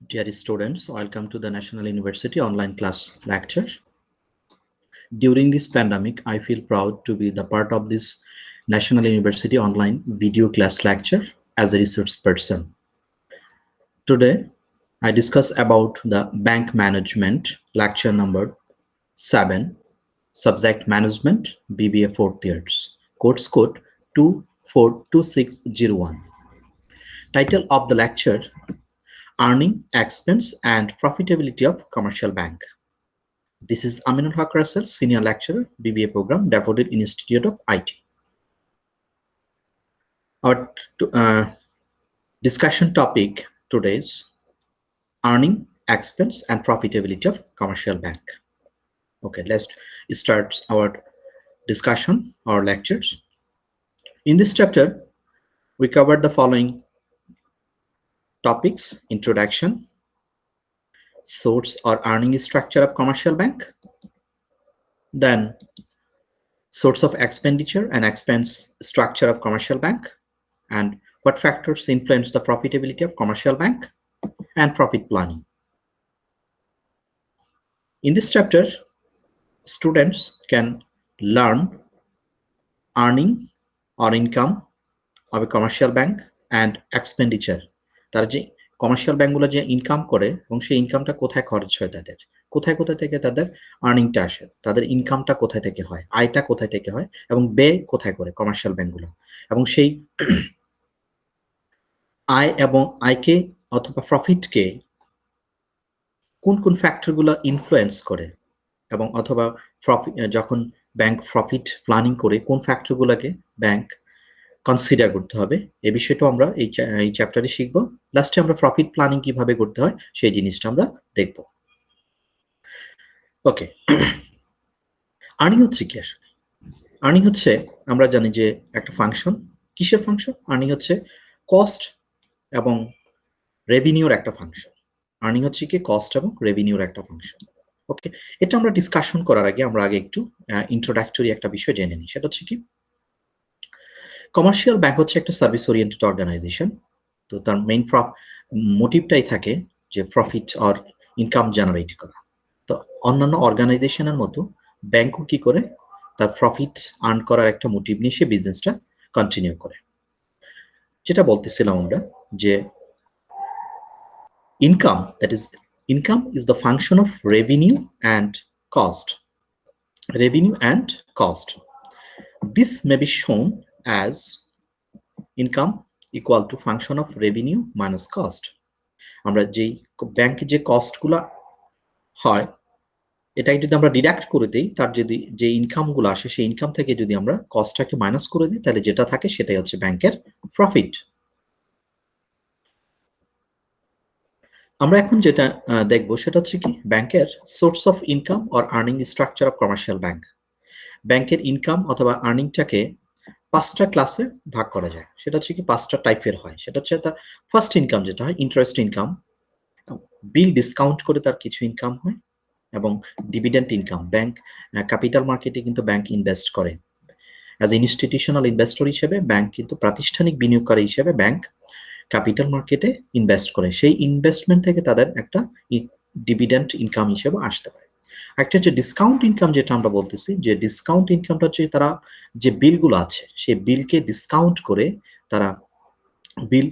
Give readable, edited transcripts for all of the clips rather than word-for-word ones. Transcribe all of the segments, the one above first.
Dear students, welcome to the National University online class lecture. During this pandemic, I feel proud to be the part of this National University online video class lecture as a research person. Today, I discuss about the bank management lecture number 7, subject management, BBA 4th years, course code 242601. Title of the lecture, Earning, Expense and Profitability of Commercial Bank. This is Aminul Haq Russell, Senior Lecturer, BBA Program, Daffodil Institute of IT. Our discussion topic today is Earning, Expense and Profitability of Commercial Bank. Okay, let's start our discussion, our lectures. In this chapter, we covered the following topics: introduction, source or earning structure of commercial bank, then source of expenditure and expense structure of commercial bank, and what factors influence the profitability of commercial bank, and profit planning. In this chapter, students can learn earning or income of a commercial bank and expenditure. তারা যে commercial ব্যাংকগুলো যে income করে এবং সেই ইনকামটা কোথায় খরচ হয়, তাদের কোথায় কোথায় থেকে তাদের আর্নিংটা আসে, তাদের ইনকামটা কোথায় থেকে হয়, আয়টা কোথায় থেকে হয় এবং ব্যয় কোথায় করে কমার্শিয়াল ব্যাংকগুলো, এবং সেই আয় এবং আয়কে অথবা প্রফিটকে কোন কোন ফ্যাক্টরগুলো ইনফ্লুয়েন্স করে, এবং অথবা প্রফিট যখন ব্যাংক প্রফিট প্ল্যানিং করে কোন ফ্যাক্টরগুলোকে ব্যাংক কনসিডার করতে হবে, এই বিষয়টা আমরা এই চ্যাপ্টারে শিখব। লাস্টে আমরা প্রফিট প্ল্যানিং কিভাবে করতে হয় সেই জিনিসটা আমরা দেখব। ওকে, আর্নিং হচ্ছে কি আসলে? আর্নিং হচ্ছে, আমরা জানি যে একটা ফাংশন। কিসের ফাংশন? আর্নিং হচ্ছে কস্ট এবং রেভিনিউর একটা ফাংশন। আর্নিং হচ্ছে কি কস্ট এবং রেভিনিউর একটা ফাংশন। ওকে, এটা আমরা ডিসকাশন করার আগে আমরা আগে একটু ইন্ট্রোডাক্টরি একটা বিষয় জেনে নিই। সেটা হচ্ছে কি, কমার্শিয়াল ব্যাংক হচ্ছে একটা সার্ভিস ওরিয়েন্টেড অর্গানাইজেশন। তো তার মেইন মোটিভটাই থাকে যে প্রফিট অর ইনকাম জেনারেট করা। তো অন্যান্য অর্গানাইজেশনের মতো ব্যাংকও কি করে, তার প্রফিট আর্ন করার একটা মোটিভ নিয়ে সে বিজনেসটা কন্টিনিউ করে। যেটা বলতেছিলাম আমরা যে income, that is, income is the function of revenue and cost. Revenue and cost. This may be shown as income equal to function of revenue minus cost. আমরা যেই ব্যাংকে যে কস্টগুলো হয় এটাকে যদি আমরা ডিডাক্ট করে দিই, তার যদি যে ইনকামগুলো আসে সেই ইনকাম থেকে যদি আমরা কস্টটাকে মাইনাস করে দিই, তাহলে যেটা থাকে সেটাই হচ্ছে ব্যাংকের প্রফিট। আমরা এখন যেটা দেখবো সেটা হচ্ছে কি, ব্যাংকের source of income or earning structure of commercial bank. ব্যাংকের ইনকাম অথবা আর্নিংটাকে 5টা ক্লাসে ভাগ করা যায়। সেটা হচ্ছে কি 5টা টাইপের হয়। সেটা হচ্ছে তার ফার্স্ট ইনকাম যেটা হয় ইন্টারেস্ট ইনকাম, বিল ডিসকাউন্ট করে তার কিছু ইনকাম হয়, এবং ডিভিডেন্ড ইনকাম। ব্যাংক ক্যাপিটাল মার্কেটে কিন্তু ব্যাংক ইনভেস্ট করে। অ্যাজ ইনস্টিটিউশনাল ইনভেস্টর হিসেবে ব্যাংক কিন্তু প্রাতিষ্ঠানিক বিনিয়োগকারী হিসেবে ব্যাংক ক্যাপিটাল মার্কেটে ইনভেস্ট করে। সেই ইনভেস্টমেন্ট থেকে তাদের একটা ডিভিডেন্ড ইনকাম হিসেবে আসতে পারে। একটা হচ্ছে ডিসকাউন্ট ইনকাম, যেটা আমরা বলতেছি যে ডিসকাউন্ট ইনকামটা হচ্ছে তারা যে বিলগুলো আছে সেই বিলকে ডিসকাউন্ট করে তারা বিল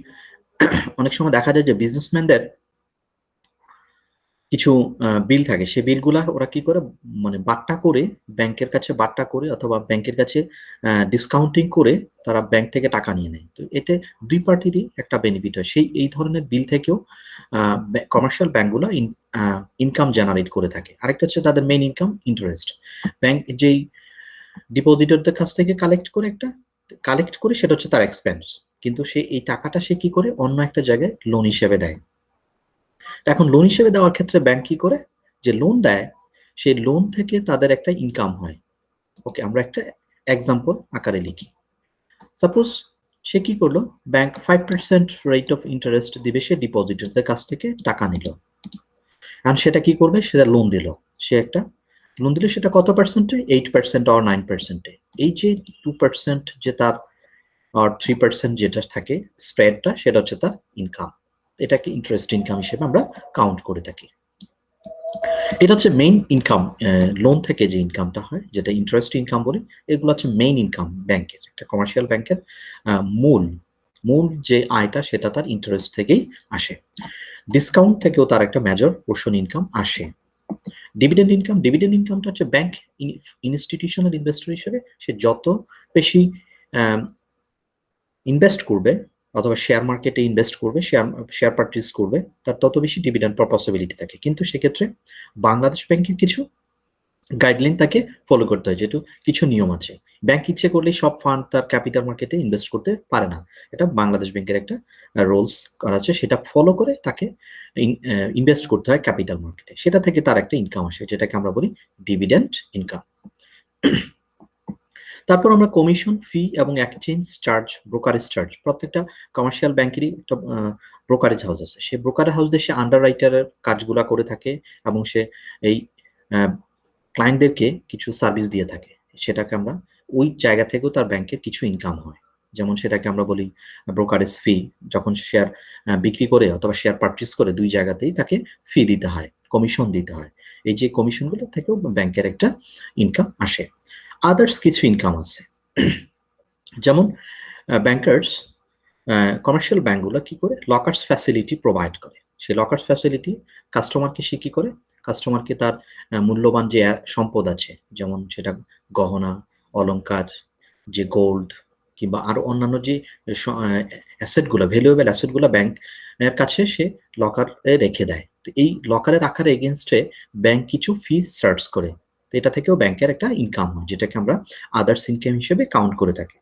অনেক সময় দেখা যায় যে বিজনেসম্যানদের কিছু বিল থাকে, সেই বিলগুলা ওরা কি করে, মানে বাট্টা করে ব্যাংকের কাছে বাট্টা করে অথবা ব্যাংকের কাছে ডিসকাউন্টিং করে তারা ব্যাংক থেকে টাকা নিয়ে নেয়। তো এতে দুই পার্টিরই একটা বেনিফিট হয়। সেই এই ধরনের বিল থেকেও কমার্শিয়াল ব্যাংকগুলো ইনকাম জেনারেট করে থাকে। আরেকটা হচ্ছে তাদের মেইন ইনকাম ইন্টারেস্ট। ব্যাংক যেই ডিপোজিটরদের কাছ থেকে কালেক্ট করে সেটা হচ্ছে তার এক্সপেন্স, কিন্তু সে এই টাকাটা সে কি করে অন্য একটা জায়গায় লোন হিসেবে দেয়। এখন লোন হিসেবে দেওয়ার ক্ষেত্রে ব্যাংক কি করে, যে লোন দেয় সেই লোন থেকে তাদের একটা ইনকাম হয়। ওকে, আমরা একটা এক্সাম্পল আকারে লিখি। সাপোজ সে কি করলো, ব্যাংক 5% রেট অফ ইন্টারেস্ট দিবে সে ডিপোজিটরদের কাছ থেকে টাকা নিল, আর সেটা কি করবে, সেটা লোন দিল। সে একটা লোন দিলে সেটা কত পার্সেন্টে, 8% or 9%। এই যে 2% যে তার আর 3% যেটা থাকে স্প্রেডটা, সেটা হচ্ছে তার ইনকাম। এটাকে ইন্টারেস্ট ইনকাম হিসেবে আমরা কাউন্ট করে থাকি। এটা হচ্ছে মেইন ইনকাম, লোন থেকে যে ইনকামটা হয় যেটা ইন্টারেস্ট ইনকাম বলি, এগুলো হচ্ছে মেইন ইনকাম ব্যাংকের, একটা কমার্শিয়াল ব্যাংকের মূল মূল যে আয়টা সেটা তার ইন্টারেস্ট থেকেই আসে। ডিসকাউন্ট থেকেও তার একটা মেজর পোর্শন ইনকাম আসে। ডিভিডেন্ড ইনকামটা হচ্ছে ব্যাংক ইনস্টিটিউশনাল ইনভেস্টর হিসেবে সে যত বেশি ইনভেস্ট করবে অথবা শেয়ার মার্কেটে ইনভেস্ট করবে, শেয়ার পারচেজ করবে, তার তত বেশি ডিভিডেন্ড পাওয়ার পসিবিলিটি থাকে। কিন্তু সেক্ষেত্রে বাংলাদেশ ব্যাংকের কিছু গাইডলাইন তাকে ফলো করতে হয়, যেহেতু কিছু নিয়ম আছে। ব্যাংক ইচ্ছে করলেই সব ফান্ড তার ক্যাপিটাল মার্কেটে ইনভেস্ট করতে পারে না, এটা বাংলাদেশ ব্যাংকের একটা রুলস করা আছে, সেটা ফলো করে তাকে ইনভেস্ট করতে হয় ক্যাপিটাল মার্কেটে, সেটা থেকে তার একটা ইনকাম আসে, যেটাকে আমরা বলি ডিভিডেন্ড ইনকাম। তারপর আমরা কমিশন, ফি এবং এক্সচেঞ্জ চার্জ, ব্রোকারেজ চার্জ, প্রত্যেকটা কমার্শিয়াল ব্যাংকেরই একটা ব্রোকারেজ হাউস আছে, সে ব্রোকারেজ হাউস দিয়ে সে আন্ডার রাইটারের কাজগুলা করে থাকে এবং সে এই ক্লায়েন্টদেরকে কিছু সার্ভিস দিয়ে থাকে, সেটাকে আমরা ওই জায়গা থেকেও তার ব্যাংকের কিছু ইনকাম হয়। যেমন সেটাকে আমরা বলি ব্রোকারেজ ফি, যখন শেয়ার বিক্রি করে অথবা শেয়ার পারচেজ করে দুই জায়গাতেই তাকে ফি দিতে হয়, কমিশন দিতে হয়। এই যে কমিশনগুলো থেকেও ব্যাংকের একটা ইনকাম আসে। আদার্স কিছু ইনকাম আছে, যেমন ব্যাংকার্স, কমার্শিয়াল ব্যাংকগুলো কি করে লকার্স ফ্যাসিলিটি প্রোভাইড করে। সেই লকার্স ফ্যাসিলিটি কাস্টমারকে সে কি করে, কাস্টমারকে তার মূল্যবান যে সম্পদ আছে, যেমন সেটা গহনা, অলংকার, যে গোল্ড কিংবা আরো অন্যান্য যে অ্যাসেটগুলো, ভ্যালুয়েবল অ্যাসেটগুলো ব্যাংক এর কাছে সে লকারে রেখে দেয়। তো এই লকারে রাখার এগেনস্টে ব্যাংক কিছু ফিস চার্জ করে, তো এটা থেকেও ব্যাংকের একটা ইনকাম হয়, যেটাকে আমরা আদার্স ইনকাম হিসেবে কাউন্ট করে থাকি।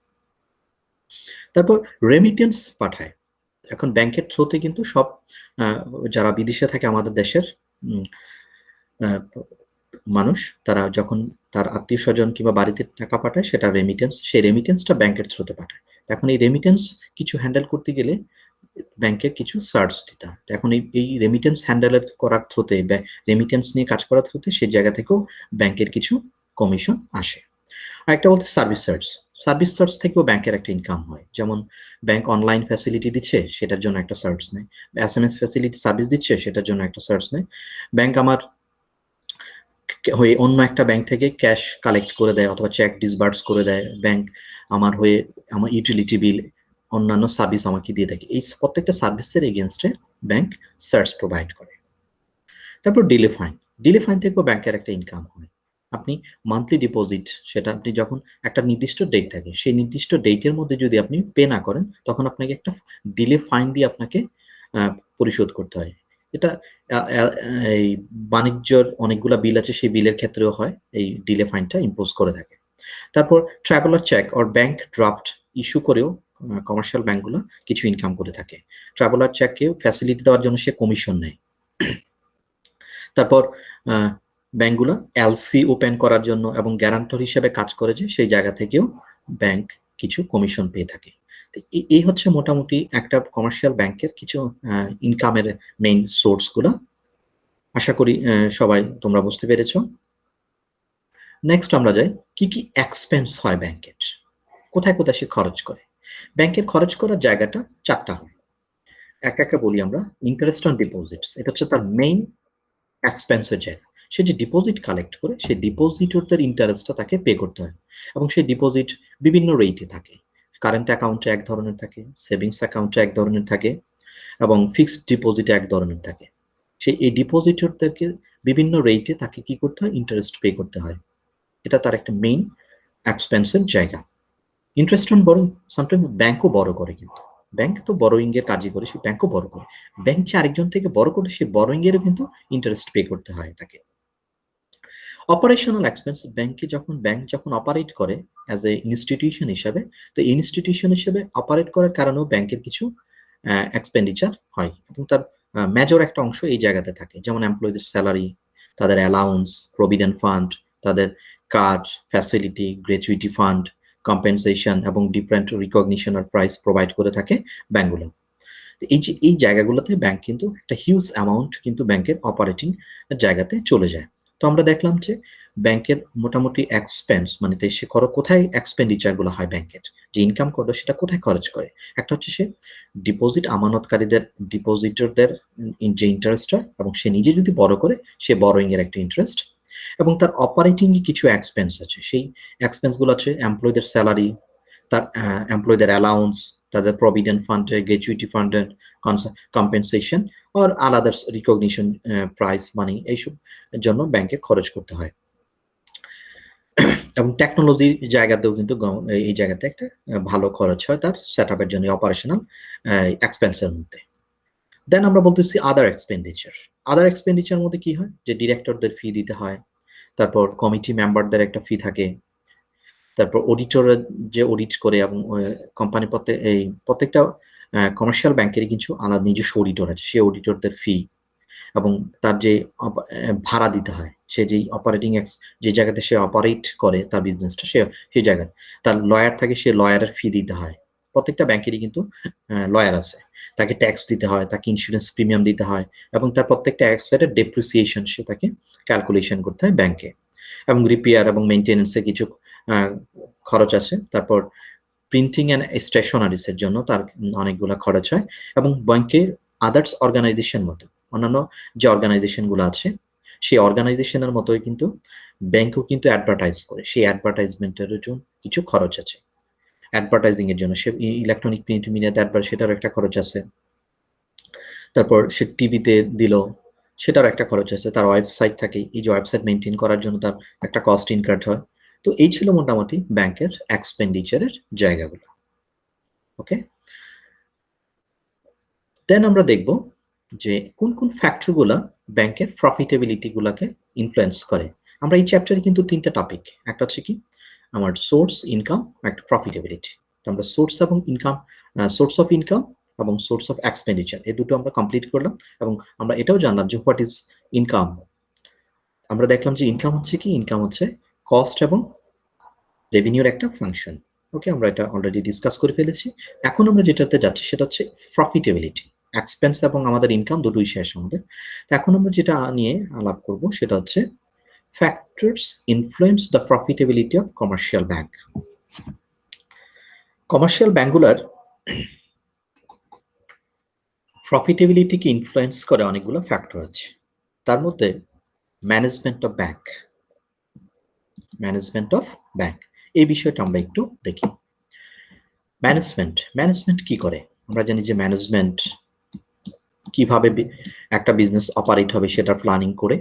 তারপর রেমিটেন্স পাঠায়, এখন ব্যাংকের থ্রুতে কিন্তু সব যারা বিদেশে থাকে আমাদের দেশের মানুষ, তারা যখন তার আত্মীয় স্বজন কিংবা বাড়িতে টাকা পাঠায় সেটা রেমিটেন্স, সেই রেমিটেন্সটা ব্যাংকের থ্রুতে পাঠায়। এখন এই রেমিটেন্স কিছু হ্যান্ডেল করতে গেলে ব্যাংকের কিছু চার্জ দিতে হয়। এখন এই রেমিটেন্স হ্যান্ডেল করার থ্রুতে, রেমিটেন্স নিয়ে কাজ করার থ্রুতে সেই জায়গা থেকেও ব্যাংকের কিছু কমিশন আসে। আরেকটা বলতে সার্ভিস চার্জ, সার্ভিস চার্জ থেকেও ব্যাংকের একটা ইনকাম হয়। যেমন ব্যাংক অনলাইন ফ্যাসিলিটি দিচ্ছে, সেটার জন্য একটা চার্জ নেয়, এসএমএস ফ্যাসিলিটি সার্ভিস দিচ্ছে, সেটার জন্য একটা চার্জ নেয়। ব্যাংক আমার হয়ে অন্য একটা ব্যাংক থেকে ক্যাশ কালেক্ট করে দেয় অথবা চেক ডিসবার্স করে দেয়, ব্যাংক আমার হয়ে আমার ইউটিলিটি বিল, অন্যান্য সার্ভিস আমাকে দিয়ে থাকে, এই প্রত্যেকটা সার্ভিসের এগেনস্টে ব্যাংক চার্জ প্রোভাইড করে। তারপর ডিলে ফাইন, ডিলে ফাইন থেকেও ব্যাংকের একটা ইনকাম হয়। আপনি মান্থলি ডিপোজিট, সেটা আপনি যখন একটা নির্দিষ্ট ডেট থাকে, সেই নির্দিষ্ট ডেটের মধ্যে যদি আপনি পে না করেন, তখন আপনাকে একটা ডিলে ফাইন দিয়ে আপনাকে পরিশোধ করতে হয়। এটা এই বাণিজ্যর অনেকগুলা বিল আছে, সেই বিলের ক্ষেত্রেও হয়, এই ডিলে ফাইনটা ইম্পোজ করে থাকে। তারপর traveller cheque or bank draft issue করেও কমার্শিয়াল ব্যাংকগুলো কিছু ইনকাম করে থাকে। ট্রাভেলার চেককে ফ্যাসিলিটি দেওয়ার জন্য সে কমিশন নেয়। তারপর ব্যাংকগুলো এলসি ওপেন করার জন্য এবং গ্যারান্টর হিসেবে কাজ করে, যে সেই জায়গা থেকেও ব্যাংক কিছু কমিশন পেয়ে থাকে। এই হচ্ছে মোটামুটি একটা কমার্শিয়াল ব্যাংকের কিছু ইনকামের মেইন সোর্সগুলো। আশা করি সবাই তোমরা বুঝতে পেরেছো। নেক্সট আমরা যাই, কি এক্সপেন্স হয় ব্যাংকের, কোথায় কোথায় সে খরচ করে। ব্যাংকের খরচ করার জায়গাটা চারটা হয়, একা বলি আমরা। ইন্টারেস্ট অন ডিপোজিটস, এটা হচ্ছে তার মেইন এক্সপেন্সের জায়গা। সে যে ডিপোজিট কালেক্ট করে, সেই ডিপোজিটরদের ইন্টারেস্টটা তাকে পে করতে হয়, এবং সেই ডিপোজিট বিভিন্ন রেটে থাকে। কারেন্ট অ্যাকাউন্টে এক ধরনের থাকে, সেভিংস অ্যাকাউন্টে এক ধরনের থাকে, এবং ফিক্সড ডিপোজিটে এক ধরনের থাকে। এই ডিপোজিটরদেরকে বিভিন্ন রেটে তাকে কি করতে হয়, ইন্টারেস্ট পে করতে হয়। এটা তার একটা মেইন এক্সপেন্সের জায়গা। ইন্টারেস্ট অন বরোইং, সামটাইমস ব্যাংকও বড় করে, কিন্তু ব্যাংক তো বরোইং এর কাজই করে, সে ব্যাংকও বড় করে। ব্যাংক যে আরেকজন থেকে বড় করে, সে বরোইং এরও কিন্তু ইন্টারেস্ট পে করতে হয় তাকে। অপারেশনাল এক্সপেন্স, ব্যাংক যখন অপারেট করে অ্যাজ এ ইনস্টিটিউশন হিসেবে, তো ইনস্টিটিউশন হিসেবে অপারেট করার কারণেও ব্যাংকের কিছু এক্সপেন্ডিচার হয়, এবং তার মেজর একটা অংশ এই জায়গাতে থাকে। যেমন এমপ্লয়ীদের স্যালারি, তাদের অ্যালাউন্স, প্রভিডেন্ট ফান্ড, তাদের card facility, gratuity fund, compensation এবং ডিফারেন্ট রিকগনিশন আর প্রাইস প্রোভাইড করে থাকে ব্যাংকগুলো। এই জায়গাগুলোতে ব্যাংক কিন্তু একটা হিউজ অ্যামাউন্ট কিন্তু ব্যাংকের অপারেটিং জায়গাতে চলে যায়। তো আমরা দেখলাম যে ব্যাংকের মোটামুটি এক্সপেন্স মানে সে কোথায় এক্সপেন্ডিচারগুলো হয় ব্যাংকের, যে ইনকাম করলো সেটা কোথায় খরচ করে। একটা হচ্ছে সে ডিপোজিট আমানতকারীদের ডিপোজিটরদের যে ইন্টারেস্ট হয়, এবং সে নিজে যদি বড় করে সে বড়োয়িং এর একটা ইন্টারেস্ট, এবং তার অপারেটিং কিছু এক্সপেন্স আছে, সেই এক্সপেন্সগুলো আছে এমপ্লয়ীদের স্যালারি, তার এমপ্লয়ীদের অ্যালাউন্স, তাদের প্রভিডেন্ট ফান্ডের, গ্র্যাচুইটি ফান্ডের কম্পেনসেশন আর আলাদার্স রিকগনিশন প্রাইস মানি, এইসব জন্য ব্যাংকে খরচ করতে হয়। এবং টেকনোলজির জায়গাতেও কিন্তু এই জায়গাতে একটা ভালো খরচ হয় তার সেট আপের জন্য, অপারেশনাল এক্সপেন্সের মধ্যে। দেন আমরা বলতেছি আদার এক্সপেন্ডিচার। আদার এক্সপেন্ডিচার মধ্যে কি হয়, যে ডিরেক্টরদের ফি দিতে হয়, তারপর কমিটি মেম্বারদের একটা ফি থাকে, তারপর অডিটর যে অডিট করে, এবং কোম্পানি প্রত্যেকটা কমার্শিয়াল ব্যাংকেরই কিছু আলাদা নিজস্ব অডিটর আছে, সেই অডিটরদের ফি, এবং তার যে ভাড়া দিতে হয়, সে যেই অপারেটিং যে জায়গাতে সে অপারেট করে তার বিজনেসটা, সেই জায়গায় তার লয়ার থাকে, সে লয়ারের ফি দিতে হয়। প্রত্যেকটা ব্যাংকেরই কিন্তু লয়ার আছে, তাকে ট্যাক্স দিতে হয়, তাকে ইন্স্যুরেন্স প্রিমিয়াম দিতে হয়, এবং তার প্রত্যেকটা অ্যাসেটের ডেপ্রিসিয়েশন সে তাকে ক্যালকুলেশন করতে হয় ব্যাংকে, এবং রিপেয়ার এবং মেইনটেনেন্সের কিছু খরচ আছে। তারপর প্রিন্টিং অ্যান্ড স্টেশনারিজের জন্য তার অনেকগুলো খরচ হয়, এবং ব্যাংকে আদার্স অর্গানাইজেশন মতো অন্যান্য যে অর্গানাইজেশনগুলো আছে, সেই অর্গানাইজেশনের মতোই কিন্তু ব্যাংকও কিন্তু অ্যাডভার্টাইজ করে, সেই অ্যাডভার্টাইজমেন্টের জন্য কিছু খরচ আছে। অ্যাডভার্টাইজিং এর জন্য সে ইলেকট্রনিক প্রিন্ট মিডিয়াতে সেটারও একটা খরচ আছে। তারপর সে টিভিতে দিল, সেটারও একটা খরচ আছে। তার ওয়েবসাইট থাকে, এই যে ওয়েবসাইট মেনটেন করার জন্য তার একটা কস্ট ইনকার্ড হয়। তো এই ছিল মোটামুটি ব্যাংকের এক্সপেন্ডিচারের জায়গাগুলো। ওকে, দেন আমরা দেখব যে কোন কোন ফ্যাক্টরগুলা ব্যাংকের প্রফিটেবিলিটি গুলাকে ইনফ্লুয়েন্স করে। আমরা এই চ্যাপ্টারে কিন্তু তিনটা টপিক, একটা হচ্ছে কি আমার সোর্স, ইনকাম, একটা প্রফিটেবিলিটি। তো আমরা সোর্স এবং ইনকাম, সোর্স অফ ইনকাম এবং সোর্স অফ এক্সপেন্ডিচার, এই দুটো আমরা কমপ্লিট করলাম, এবং আমরা এটাও জানলাম যে হোয়াট ইজ ইনকাম। আমরা দেখলাম যে ইনকাম হচ্ছে কি, ইনকাম হচ্ছে কস্ট এবং রেভিনিউর একটা ফাংশন। ওকে, আমরা এটা অলরেডি ডিসকাস করে ফেলেছি। এখন আমরা যেটাতে যাচ্ছি সেটা হচ্ছে প্রফিটেবিলিটি। এক্সপেন্স এবং আমাদের ইনকাম দুটোই শেষ আমাদের। তো এখন আমরা যেটা নিয়ে আলাপ করব সেটা হচ্ছে factors influence the profitability of commercial bank. Commercial ব্যাংকগুলার প্রফিটেবিলিটিকে ইনফ্লুয়েন্স করে অনেকগুলো ফ্যাক্টর আছে। তার মধ্যে management of bank, management of bank এই বিষয়টা আমরা একটু দেখি। ম্যানেজমেন্ট কি করে? আমরা জানি যে ম্যানেজমেন্ট কিভাবে একটা বিজনেস অপারেট হবে সেটা প্ল্যানিং করে,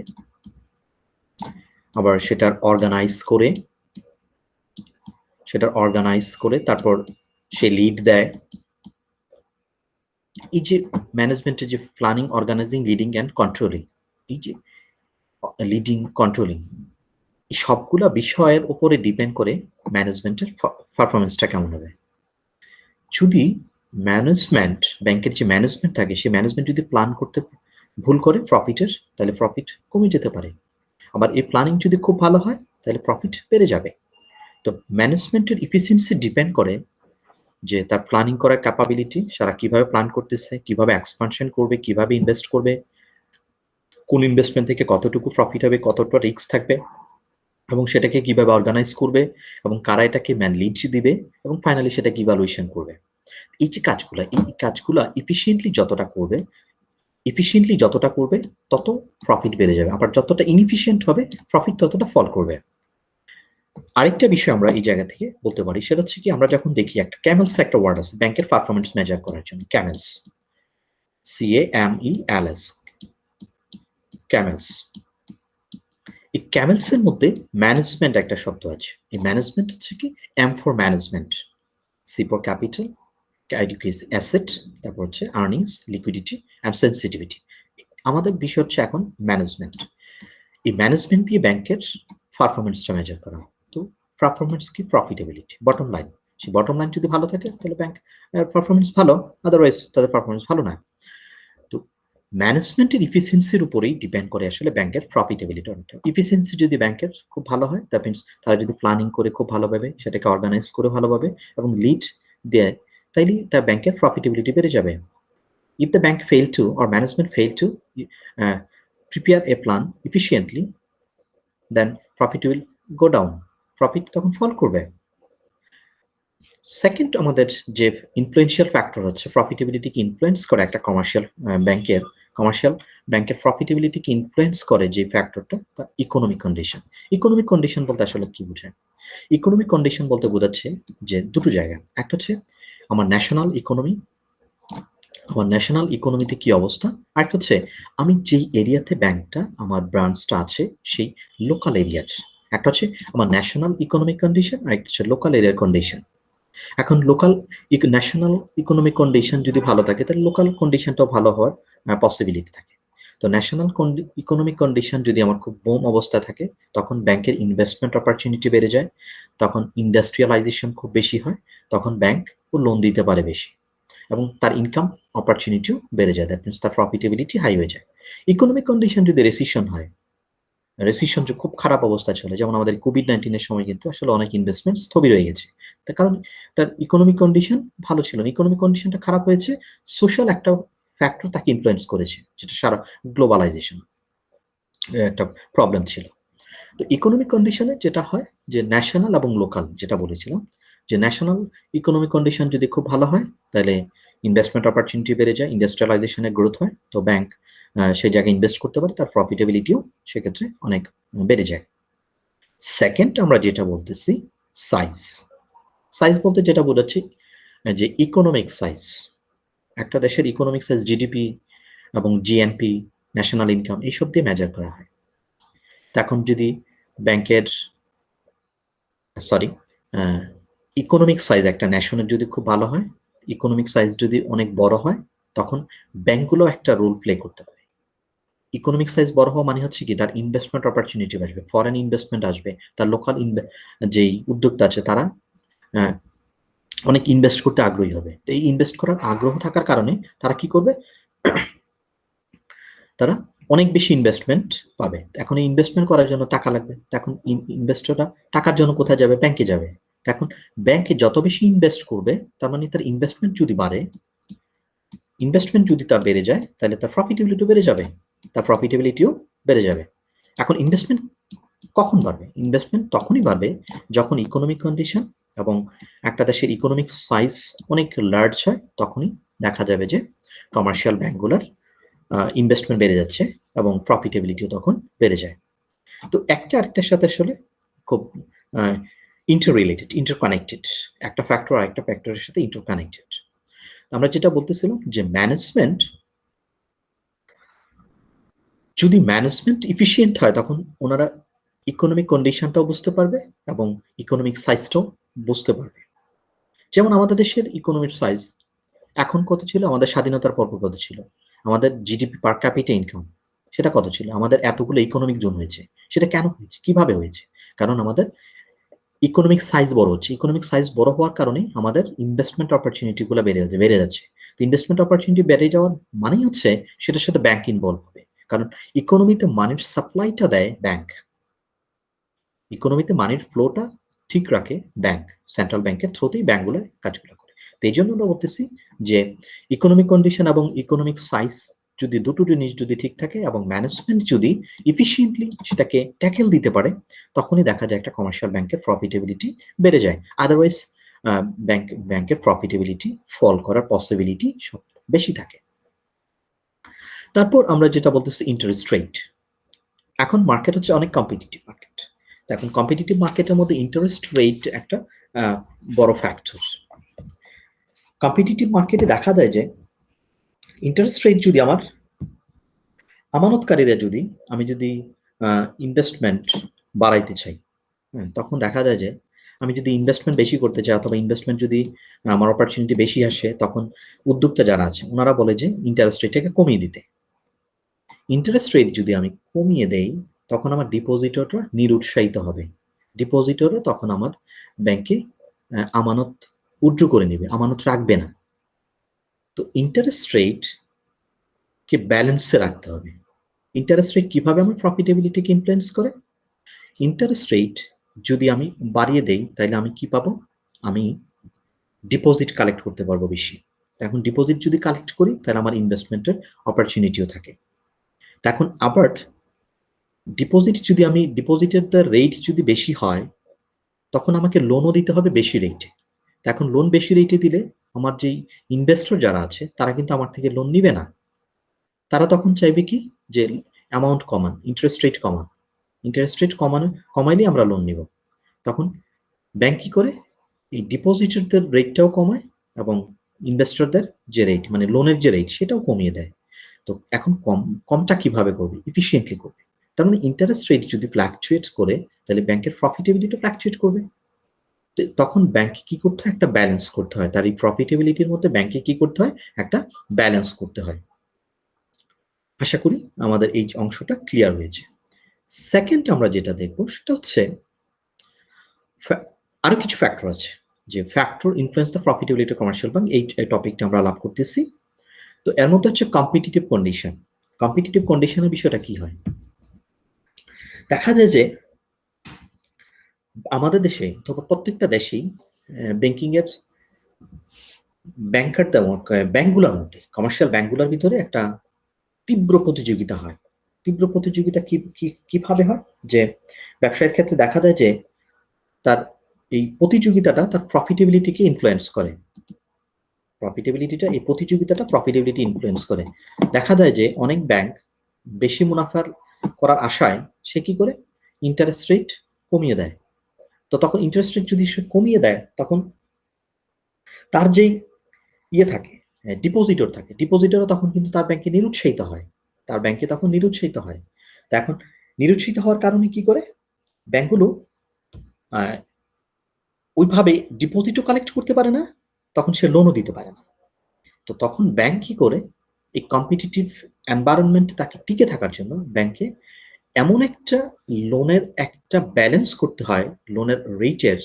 আবার সেটার অর্গানাইজ করে তারপর সে লিড দেয়। এই যে ম্যানেজমেন্টের যে planning, organising, leading and controlling, এই যে লিডিং, কন্ট্রোলিং, এই সবগুলা বিষয়ের উপরে ডিপেন্ড করে ম্যানেজমেন্টের পারফরমেন্সটা কেমন হবে। যদি ম্যানেজমেন্ট, ব্যাংকের যে ম্যানেজমেন্ট থাকে, সেই ম্যানেজমেন্ট যদি প্ল্যান করতে ভুল করে প্রফিটের, তাহলে প্রফিট কমে যেতে পারে। আবার এই প্ল্যানিং যদি খুব ভালো হয় তাহলে প্রফিট বেড়ে যাবে। তো ম্যানেজমেন্টের ইফিসিয়েন্সি ডিপেন্ড করে যে তার প্ল্যানিং করার ক্যাপাবিলিটি, সারা কিভাবে প্ল্যান করতেছে, কিভাবে এক্সপানশন করবে, কিভাবে ইনভেস্ট করবে, কোন ইনভেস্টমেন্ট থেকে কতটুকু প্রফিট হবে, কতটা রিস্ক থাকবে, এবং সেটাকে কিভাবে অর্গানাইজ করবে, এবং কারা এটাকে লিড দিবে, এবং ফাইনালি সেটাকে ইভালুয়েশন করবে। এই যে কাজগুলো, এই কাজগুলো এফিশিয়েন্টলি যতটা করবে তত প্রফিট বেড়ে যাবে, আবার যতটা ইনএফিশিয়েন্ট হবে প্রফিট ততটা ফল করবে। আরেকটা বিষয় আমরা এই জায়গা থেকে বলতে পারি, সেটা হচ্ছে কি আমরা যখন দেখি একটা ক্যামেলস একটা ওয়ার্ড আছে ব্যাংকের পারফরমেন্স মেজার করার জন্য, ক্যামেলস, CAMELS, ক্যামেলস। এই ক্যামেলস এর মধ্যে ম্যানেজমেন্ট একটা শব্দ আছে। এই ম্যানেজমেন্ট হচ্ছে কি M for management, C for capital, asset, তারপর হচ্ছে আর্নিংস, লিকুইডিটি অ্যান্ড সেন্সিটিভিটি। আমাদের বিষয় হচ্ছে এখন ম্যানেজমেন্ট। এই ম্যানেজমেন্ট দিয়ে ব্যাংকের পারফরমেন্সটা মেজার করা হয়। তো পারফরমেন্স কি, প্রফিটেবিলিটি, বটম লাইন। সেই বটম লাইন যদি ভালো থাকে তাহলে ব্যাংক পারফরমেন্স ভালো, আদারওয়াইজ তাদের পারফরমেন্স ভালো না। তো ম্যানেজমেন্টের ইফিসিয়েন্সির উপরেই ডিপেন্ড করে আসলে ব্যাংকের প্রফিটেবিলিটি অনেকটা। ইফিসিয়েন্সি যদি ব্যাংকের খুব ভালো হয়, দ্যাট মিনস তারা যদি প্ল্যানিং করে খুব ভালোভাবে সেটাকে অর্গানাইজ করে ভালোভাবে এবং লিড দেয়, তাইলে তার ব্যাংকের প্রফিটেবিলিটি বেড়ে যাবে। If the bank failed to or management failed to prepare a plan efficiently, then profit will go down, profit তখন ফল করবে। সেকেন্ড আমাদের যে ইনফ্লুয়েন্সিয়াল ফ্যাক্টর হচ্ছে প্রফিটেবিলিটিকে ইনফ্লুয়েন্স করে একটা কমার্শিয়াল ব্যাংকের প্রফিটেবিলিটিকে ইনফ্লুয়েন্স করে যে ফ্যাক্টরটা, তা ইকোনমিক কন্ডিশন। ইকোনমিক কন্ডিশন বলতে আসলে কি বোঝায়? ইকোনমিক কন্ডিশন বলতে বোঝাচ্ছে যে দুটো জায়গা, একটা হচ্ছে আমার ন্যাশনাল ইকোনমি, আমার ন্যাশনাল ইকোনমিতে কি অবস্থা, আর একটা হচ্ছে আমি যেই এরিয়াতে ব্যাংকটা আমার ব্রাঞ্চটা আছে সেই লোকাল এরিয়ার। একটা হচ্ছে আমার ন্যাশনাল ইকোনমিক কন্ডিশন, আর একটা হচ্ছে লোকাল এরিয়ার কন্ডিশন। এখন ন্যাশনাল ইকোনমিক কন্ডিশন যদি ভালো থাকে তাহলে লোকাল কন্ডিশনটাও ভালো হওয়ার পসিবিলিটি থাকে। তো ন্যাশনাল ইকোনমিক কন্ডিশন যদি আমার খুব বোম অবস্থা থাকে, তখন ব্যাংকের ইনভেস্টমেন্ট অপরচুনিটি বেড়ে যায়, তখন ইন্ডাস্ট্রিয়ালাইজেশন খুব বেশি হয়, তখন ব্যাংক ও লোন দিতে পারে বেশি এবং তার ইনকাম অপরচুনিটিও বেড়ে যায়, দ্যাট মিনস তার প্রফিটেবিলিটি হাই হয়ে যায়। ইকোনমিক কন্ডিশন যদি রেসিশন হয়, রেসিশন যে খুব খারাপ অবস্থায় চলে, যেমন আমাদের কোভিড-19 সময় কিন্তু আসলে অনেক ইনভেস্টমেন্ট স্থবির হয়ে গেছে। তার কারণ তার ইকোনমিক কন্ডিশন ভালো ছিল না। ইকোনমিক কন্ডিশনটা খারাপ হয়েছে, সোশ্যাল একটা ফ্যাক্টর তাকে ইনফ্লুয়েন্স করেছে, যেটা সারা গ্লোবালাইজেশন একটা প্রবলেম ছিল। তো ইকোনমিক কন্ডিশনে যেটা হয় যে ন্যাশনাল এবং লোকাল, যেটা বলেছিলাম যে ন্যাশনাল ইকোনমিক কন্ডিশন যদি খুব ভালো হয় তাহলে ইনভেস্টমেন্ট অপরচুনিটি বেড়ে যায়, ইন্ডাস্ট্রিয়ালাইজেশনের গ্রোথ হয়, তো ব্যাংক সেই জায়গায় ইনভেস্ট করতে পারে, তার প্রফিটেবিলিটিও সেক্ষেত্রে অনেক বেড়ে যায়। সেকেন্ড আমরা যেটা বলতেছি সাইজ। সাইজ বলতে যেটা বোঝাচ্ছি যে ইকোনমিক সাইজ, একটা দেশের ইকোনমিক সাইজ জিডিপি এবং জিএনপি, ন্যাশনাল ইনকাম, এইসব দিয়ে মেজার করা হয়। এখন যদি ব্যাংকের সরি ইকোনমিক সাইজ একটা ন্যাশনের যদি খুব ভালো হয়, ইকোনমিক সাইজ যদি অনেক বড় হয়, তখন ব্যাংকগুলো একটা রোল প্লে করতে পারে। ইকোনমিক সাইজ বড় হওয়া মানে হচ্ছে কি, তার ইনভেস্টমেন্ট অপরচুনিটি আসবে, ফরেন ইনভেস্টমেন্ট আসবে, তার লোকাল যেই উদ্যোক্তা আছে তারা অনেক ইনভেস্ট করতে আগ্রহী হবে। এই ইনভেস্ট করার আগ্রহ থাকার কারণে তারা কি করবে, তারা অনেক বেশি ইনভেস্টমেন্ট পাবে। এখন এই ইনভেস্টমেন্ট করার জন্য টাকা লাগবে, এখন ইনভেস্টররা টাকার জন্য কোথায় যাবে? ব্যাংকে যাবে। এখন ব্যাংকে যত বেশি ইনভেস্ট করবে, তার মানে তার ইনভেস্টমেন্ট যদি বাড়ে, ইনভেস্টমেন্ট যদি তার বেড়ে যায়, তাহলে তার প্রফিটেবিলিটিও বেড়ে যাবে, তার প্রফিটেবিলিটিও বেড়ে যাবে। এখন ইনভেস্টমেন্ট কখন বাড়বে? ইনভেস্টমেন্ট তখনই বাড়বে যখন ইকোনমিক কন্ডিশন এবং একটা দেশের ইকোনমিক সাইজ অনেক লার্জ হয়, তখনই দেখা যাবে যে কমার্শিয়াল ব্যাংকগুলোর ইনভেস্টমেন্ট বেড়ে যাচ্ছে এবং প্রফিটেবিলিটিও তখন বেড়ে যায়। তো একটা আরেকটার সাথে আসলে খুব ইন্টাররিলেটেড, ইন্টারকানেক্টেড, একটা ফ্যাক্টর আরেকটা ফ্যাক্টরের সাথে ইন্টারকানেক্টেড। আমরা যেটা বলতেছিলাম যে ম্যানেজমেন্ট যদি ইফিশিয়েন্ট হয়, তখন ওনারা ইকোনমিক কন্ডিশনটাও বুঝতে পারবে এবং ইকোনমিক সাইজটাও বুঝতে পারবে। যেমন আমাদের দেশের ইকোনমিক সাইজ এখন কত ছিল, আমাদের স্বাধীনতার পর কত ছিল, আমাদের জিডিপি পার ক্যাপিটা ইনকাম সেটা কত ছিল, আমাদের এতগুলো ইকোনমিক জোন হয়েছে, সেটা কেন হয়েছে, কিভাবে হয়েছে? কারণ আমাদের ইকোনমিক সাইজ বড় হচ্ছে। ইকোনমিক সাইজ বড় হওয়ার কারণে আমাদের ইনভেস্টমেন্ট অপরচুনিটি গুলো বেড়ে যাচ্ছে। তো ইনভেস্টমেন্ট অপরচুনিটি বেড়ে যাওয়ার মানেই হচ্ছে সেটার সাথে ব্যাংক ইনভলভ হবে, কারণ ইকোনমিতে মানির সাপ্লাইটা দেয় ব্যাংক, ইকোনমিতে মানির ফ্লোটা ঠিক রাখে ব্যাংক, সেন্ট্রাল ব্যাংকের থ্রুতেই ব্যাংকগুলো কাজগুলো করে। তো এই জন্য আমরা বলতেছি যে ইকোনমিক কন্ডিশন এবং ইকোনমিক সাইজ যদি দুটো জিনিস যদি ঠিক থাকে এবং ম্যানেজমেন্ট যদি ইফিসিয়েন্টলি সেটাকে ট্যাকেল দিতে পারে, তখনই দেখা যায় একটা কমার্শিয়াল ব্যাংকের প্রফিটেবিলিটি বেড়ে যায়। আদারওয়াইজ ব্যাংকের প্রফিটেবিলিটি ফল করার পসিবিলিটি সব বেশি থাকে। তারপর আমরা যেটা বলতেছি ইন্টারেস্ট রেট। এখন মার্কেট হচ্ছে অনেক কম্পিটিটিভ মার্কেট। এখন কম্পিটিটিভ মার্কেটের মধ্যে ইন্টারেস্ট রেট একটা বড় ফ্যাক্টর। কম্পিটিটিভ মার্কেটে দেখা যায় যে ইন্টারেস্ট রেট যদি আমার আমানতকারীরা যদি আমি যদি ইনভেস্টমেন্ট বাড়াইতে চাই, তখন দেখা যায় যে আমি যদি ইনভেস্টমেন্ট বেশি করতে চাই অথবা ইনভেস্টমেন্ট যদি আমার অপরচুনিটি বেশি আসে, তখন উদ্যোক্তা যারা আছে ওনারা বলে যে ইন্টারেস্ট রেটটাকে কমিয়ে দিতে। ইন্টারেস্ট রেট যদি আমি কমিয়ে দেই, তখন আমার ডিপোজিটররা নিরুৎসাহিত হবে, ডিপোজিটররা তখন আমার ব্যাংকে আমানত উইথড্র করে নেবে, আমানত রাখবে না। তো ইন্টারেস্ট রেট কে ব্যালেন্সে রাখতে হবে। ইন্টারেস্ট রেট কিভাবে আমার প্রফিটেবিলিটিকে ইনফ্লুয়েন্স করে? ইন্টারেস্ট রেট যদি আমি বাড়িয়ে দেই, তাহলে আমি কি পাবো? আমি ডিপোজিট কালেক্ট করতে পারবো বেশি। এখন ডিপোজিট যদি কালেক্ট করি, তাহলে আমার ইনভেস্টমেন্টের অপরচুনিটিও থাকে। এখন আবার ডিপোজিটের রেট যদি বেশি হয়, তখন আমাকে লোনও দিতে হবে বেশি রেটে। এখন লোন বেশি রেটে দিলে আমার যেই ইনভেস্টর যারা আছে তারা কিন্তু আমার থেকে লোন নিবে না। তারা তখন চাইবে কি, যে অ্যামাউন্ট কমান, ইন্টারেস্ট রেট কমান। ইন্টারেস্ট রেট কমাইলে আমরা লোন নিব। তখন ব্যাংক কি করে, এই ডিপোজিটরদের রেটটাও কমায় এবং ইনভেস্টরদের যে রেট, মানে লোনের যে রেট, সেটাও কমিয়ে দেয়। তো এখন কমটা কিভাবে করবে? এফিসিয়েন্টলি করবে। তার মানে ইন্টারেস্ট রেট যদি ফ্ল্যাকচুয়েট করে, তাহলে ব্যাংকের প্রফিটেবিলিটি ফ্ল্যাকচুয়েট করবে। তখন ব্যাংকে কি করতে হয়, একটা ব্যালেন্স করতে হয়। তার এই প্রফিটেবিলিটির মধ্যে ব্যাংকে কি করতে হয়, একটা ব্যালেন্স করতে হয়। আশা করি আমাদের এই অংশটা ক্লিয়ার হয়েছে। সেকেন্ড আমরা যেটা দেখবো সেটা হচ্ছে, আরো কিছু ফ্যাক্টর আছে, যে factor influence the profitability commercial bank. এই টপিকটা আমরা আলাপ করতেছি। তো এর মধ্যে হচ্ছে কম্পিটিটিভ কন্ডিশন। কম্পিটিটিভ কন্ডিশনের বিষয়টা কি হয়, দেখা যায় যে আমাদের দেশে অথবা প্রত্যেকটা দেশেই ব্যাংকিং এর ব্যাংকগুলোর মধ্যে, কমার্শিয়াল ব্যাংকগুলোর ভিতরে একটা তীব্র প্রতিযোগিতা হয়। তীব্র প্রতিযোগিতা কিভাবে হয়, যে ব্যবসায়ের ক্ষেত্রে দেখা যায় যে তার এই প্রতিযোগিতাটা তার প্রফিটেবিলিটিকে ইনফ্লুয়েন্স করে। প্রফিটেবিলিটি ইনফ্লুয়েন্স করে। দেখা যায় যে অনেক ব্যাংক বেশি মুনাফার করার আশায় সে কি করে, ইন্টারেস্ট রেট কমিয়ে দেয়। তো তখন ইন্টারেস্ট রেট যদি সে কমিয়ে দেয়, তখন তার যেই থাকে, ডিপোজিটরও তখন কিন্তু তার ব্যাংকে নিরুৎসাহিত হয়। তা এখন নিরুৎসাহিত হওয়ার কারণে কি করে, ব্যাংকগুলো ওইভাবে ডিপোজিটও কালেক্ট করতে পারে না, তখন সে লোনও দিতে পারে না। তো তখন ব্যাংক কি করে, এই কম্পিটিটিভ এনভায়রনমেন্টে তাকে টিকে থাকার জন্য ব্যাংকে এমন একটা লোনের একটা ব্যালেন্স করতে হয়, লোনের রেটের,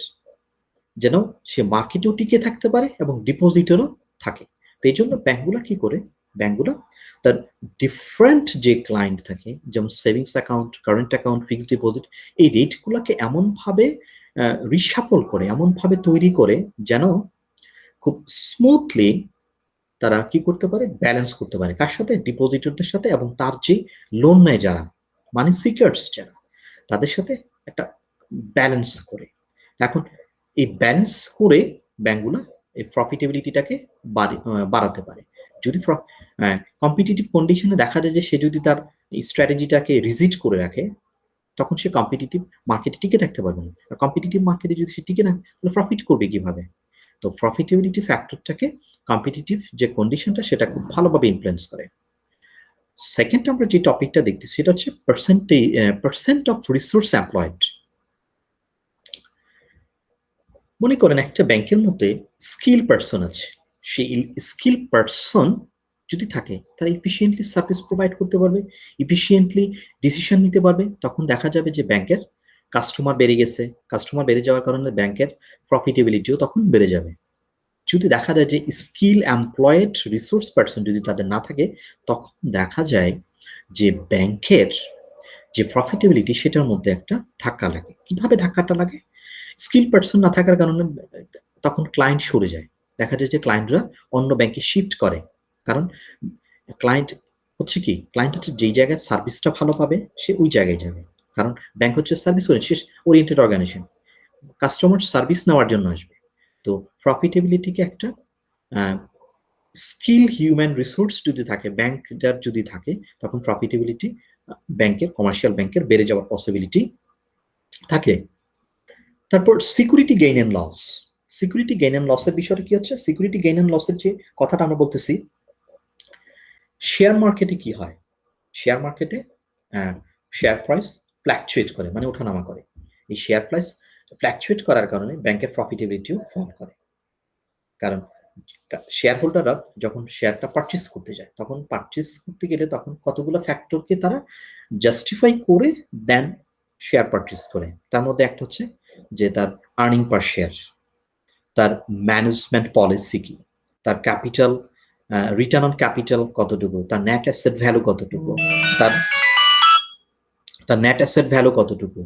যেন সে মার্কেটেও টিকে থাকতে পারে এবং ডিপোজিটেরও থাকে। তো এই জন্য ব্যাংকগুলো তার ডিফারেন্ট যে ক্লায়েন্ট থাকে, যেমন savings account, current account, fixed deposit, এই রেটগুলোকে এমনভাবে রিশাফল করে, এমনভাবে তৈরি করে, যেন খুব স্মুথলি তারা কি করতে পারে, ব্যালেন্স করতে পারে। কার সাথে? ডিপোজিটরদের সাথে, এবং তার যে লোন নেয় যারা, মানি সিকার্স যারা, তাদের সাথে একটা ব্যালেন্স করে। এখন এই ব্যালেন্স করে ব্যাংকগুলো এই প্রফিটেবিলিটিটাকে বাড়াতে পারে। যদি কম্পিটিটিভ কন্ডিশনে দেখা যায় যে সে যদি তার স্ট্র্যাটেজিটাকে রিজিট করে রাখে, তখন সে কম্পিটিটিভ মার্কেটে টিকে থাকতে পারবে না। আর কম্পিটিটিভ মার্কেটে যদি সে টিকে না, তাহলে প্রফিট করবে কিভাবে? তো প্রফিটেবিলিটি ফ্যাক্টরটাকে কম্পিটিটিভ যে কন্ডিশনটা, সেটা খুব ভালোভাবে ইনফ্লুয়েন্স করে। সেকেন্ড আমরা যে টপিকটা দেখতেছি সেটা হচ্ছে পার্সেন্ট অফ রিসোর্স এমপ্লয়েড। মনে করেন একটা ব্যাংকের মধ্যে স্কিল পারসন আছে, সেই স্কিল পারসন যদি থাকে, তারা ইফিসিয়েন্টলি সার্ভিস প্রোভাইড করতে পারবে, ইফিসিয়েন্টলি ডিসিশন নিতে পারবে। তখন দেখা যাবে যে ব্যাংকের কাস্টমার বেড়ে গেছে। কাস্টমার বেড়ে যাওয়ার কারণে ব্যাংকের প্রফিটেবিলিটিও তখন বেড়ে যাবে। যদি দেখা যায় যে স্কিল এমপ্লয়েড রিসোর্স পারসন যদি তাদের না থাকে, তখন দেখা যায় যে ব্যাংকের যে প্রফিটেবিলিটি, সেটার মধ্যে একটা ধাক্কা লাগে। কিভাবে ধাক্কাটা লাগে? স্কিল পারসন না থাকার কারণে তখন ক্লায়েন্ট সরে যায়। দেখা যায় যে ক্লায়েন্টরা অন্য ব্যাংকে শিফট করে। কারণ ক্লায়েন্ট হচ্ছে যেই জায়গায় সার্ভিসটা ভালো পাবে, সে ওই জায়গায় যাবে। কারণ ব্যাংক হচ্ছে service oriented organisation, customer service নেওয়ার জন্য আসবে। তো প্রফিটেবিলিটিকে একটা স্কিল হিউম্যান রিসোর্স যদি থাকে, ব্যাংকটার যদি থাকে, তখন প্রফিটেবিলিটি কমার্শিয়াল ব্যাংকের বেড়ে যাওয়ার পসিবিলিটি থাকে। তারপর security gain and loss. Security gain and লসের বিষয়টা কি হচ্ছে? সিকিউরিটি গেইন এন্ড লসের যে কথাটা আমরা বলতেছি, শেয়ার মার্কেটে কি হয়? শেয়ার মার্কেটে শেয়ার প্রাইস ফ্ল্যাকচুয়েট করে, মানে ওঠানামা করে। এই শেয়ার প্রাইস ফ্ল্যাকচুয়েট করার কারণে ব্যাংকের প্রফিটেবিলিটিও ফল করে। কারণ শেয়ার হোল্ডাররা যখন শেয়ারটা পারচেস করতে যায়, তখন পারচেস করতে গেলে তখন কতগুলো ফ্যাক্টরকে তারা জাস্টিফাই করে দেন শেয়ার পারচেস করে। তার মধ্যে একটা হচ্ছে যে তার আর্নিং পার শেয়ার, তার ম্যানেজমেন্ট পলিসি কি, তার ক্যাপিটাল রিটার্ন অন ক্যাপিটাল কতটুকু, তার নেট অ্যাসেট ভ্যালু কতটুকু, তার তার নেট অ্যাসেট ভ্যালু কতটুকু,